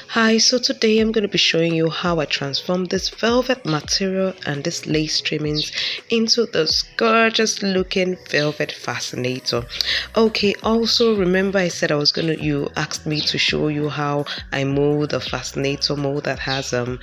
Hi, so today I'm going to be showing you how I transformed this velvet material and this lace trimmings into this gorgeous looking velvet fascinator. Okay, also remember I said you asked me to show you how I mold a fascinator mold that has a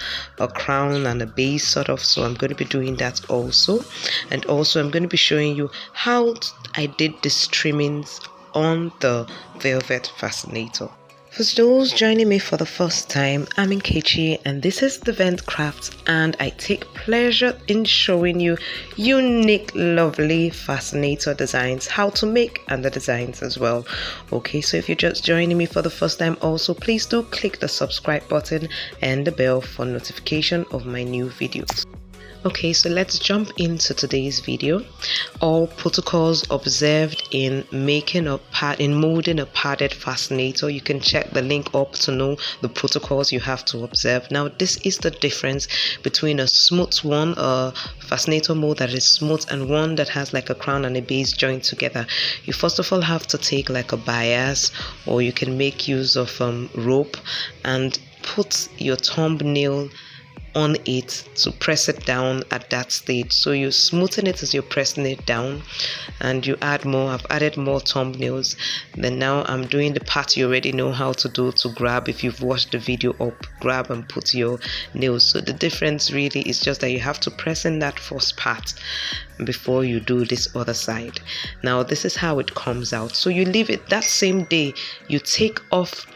crown and a base sort of, so I'm going to be doing that also. And also I'm going to be showing you how I did these trimmings on the velvet fascinator. For those joining me for the first time, I'm Nkechi and this is the Vent Crafts, and I take pleasure in showing you unique, lovely fascinator designs, how to make and the designs as well. Okay, so if you're just joining me for the first time also, please do click the subscribe button and the bell for notification of my new videos. Okay, so let's jump into today's video. All protocols observed in molding a padded fascinator. You can check the link up to know the protocols you have to observe. Now, this is the difference between a smooth one, a fascinator mold that is smooth, and one that has like a crown and a base joined together. You first of all have to take like a bias, or you can make use of rope and put your thumbnail on it to press it down at that stage. So you smoothen it as you're pressing it down, and you add more. I've added more thumbnails. Then now I'm doing the part you already know how to do, to grab. If you've watched the video up, grab and put your nails. So the difference really is just that you have to press in that first part before you do this other side. Now this is how it comes out. So you leave it that same day. You take off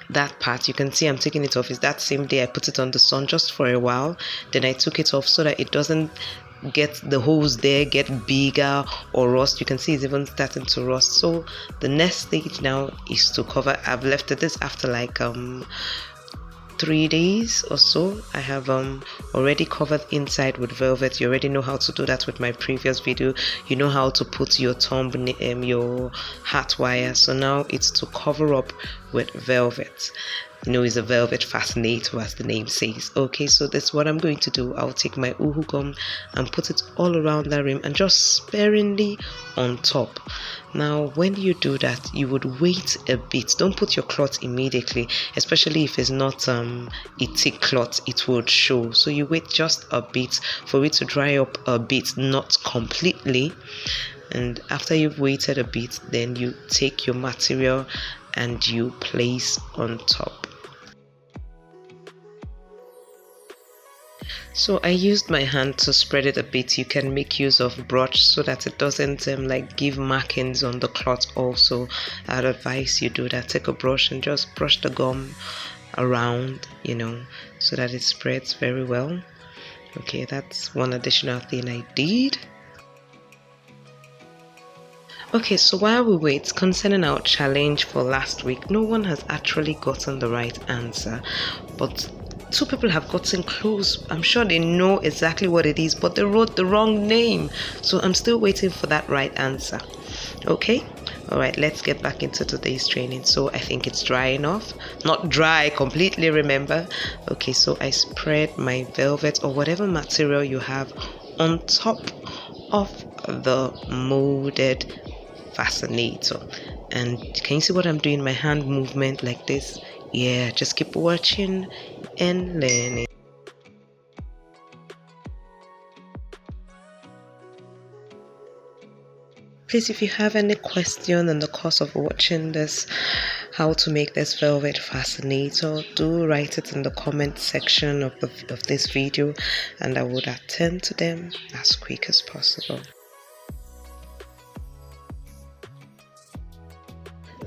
that part. You can see I'm taking it off. Is that same day I put it on the sun just for a while, then I took it off so that it doesn't get the holes there get bigger or rust. You can see it's even starting to rust. So the next stage now is to cover. I've left this after like 3 days or so. I have already covered inside with velvet. You already know how to do that with my previous video. You know how to put your your hat wire. So now it's to cover up with velvet. It's a velvet fascinator, as the name says. Okay, so that's what I'm going to do. I'll take my uhu gum and put it all around the rim and just sparingly on top. Now when you do that, you would wait a bit. Don't put your cloth immediately, especially if it's not a thick cloth, it would show. So you wait just a bit for it to dry up a bit, not completely. And after you've waited a bit, then you take your material and you place on top. So I used my hand to spread it a bit. You can make use of brush so that it doesn't like give markings on the cloth also. I'd advise you do that. Take a brush and just brush the gum around, so that it spreads very well. Okay, that's one additional thing I did. Okay, so while we wait, concerning our challenge for last week, no one has actually gotten the right answer, but 2 people have gotten close. I'm sure they know exactly what it is, but they wrote the wrong name. So I'm still waiting for that right answer. Okay, all right, let's get back into today's training. So I think it's dry enough. Not dry completely, remember. Okay, so I spread my velvet or whatever material you have on top of the molded fascinator. And can you see what I'm doing? My hand movement like this. Yeah, just keep watching and learning. Please, if you have any question in the course of watching this, how to make this velvet fascinator, do write it in the comment section of this video, and I would attend to them as quick as possible.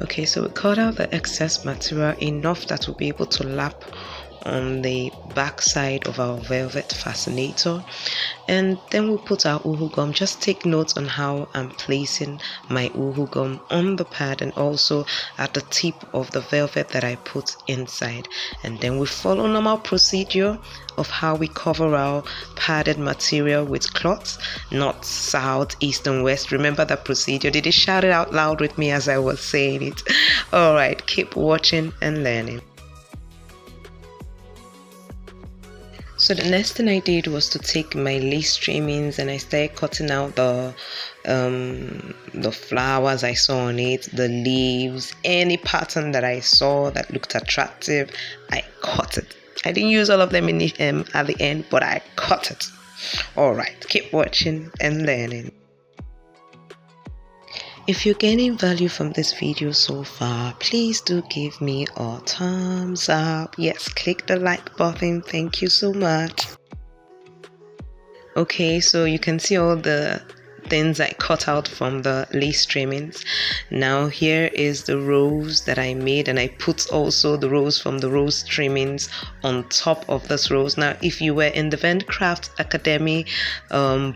Okay, so we cut out the excess material enough that we'll be able to lap on the back side of our velvet fascinator, and then we'll put our uhu gum. Just take notes on how I'm placing my uhu gum on the pad and also at the tip of the velvet that I put inside, and then we follow normal procedure of how we cover our padded material with cloths, not south, east and west. Remember that procedure. Did you shout it out loud with me as I was saying it? All right, keep watching and learning. So the next thing I did was to take my lace trimmings and I started cutting out the the flowers I saw on it, the leaves, any pattern that I saw that looked attractive, I cut it. I didn't use all of them in at the end, but I cut it. All right, keep watching and learning. If you're gaining value from this video so far, please do give me a thumbs up. Yes, click the like button. Thank you so much. Okay, so you can see all the things I cut out from the lace trimmings. Now here is the rose that I made, and I put also the rose from the rose trimmings on top of this rose. Now if you were in the Vendcraft Academy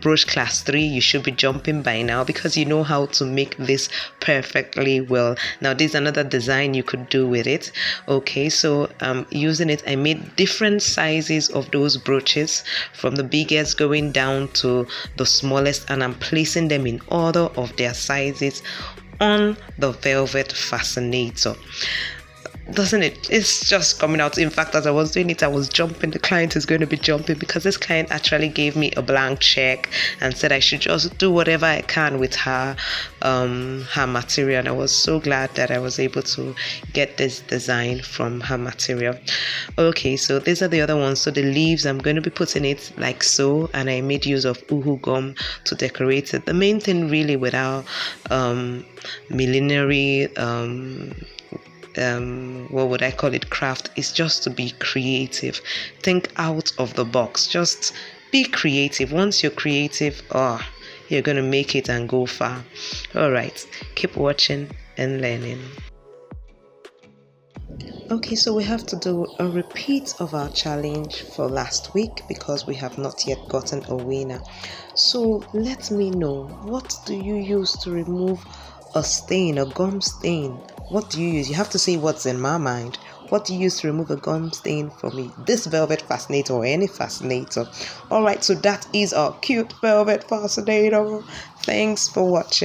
brooch class 3, you should be jumping by now because you know how to make this perfectly well. Now there's another design you could do with it. Okay, so using it, I made different sizes of those brooches from the biggest going down to the smallest, and I'm placing them in order of their sizes on the velvet fascinator. Doesn't it? It's just coming out. In fact, as I was doing it, I was jumping. The client is going to be jumping because this client actually gave me a blank check and said I should just do whatever I can with her material, and I was so glad that I was able to get this design from her material. Okay, so these are the other ones. So the leaves, I'm going to be putting it like so, and I made use of uhu gum to decorate it. The main thing really with our millinery what would I call it, craft, is just to be creative. Think out of the box. Just be creative. Once you're creative, you're gonna make it and go far. All right, keep watching and learning. Okay, so we have to do a repeat of our challenge for last week because we have not yet gotten a winner. So let me know, what do you use to remove a stain, a gum stain? What do you use? You have to say what's in my mind. What do you use to remove a gum stain for me? This velvet fascinator or any fascinator. Alright, so that is our cute velvet fascinator. Thanks for watching.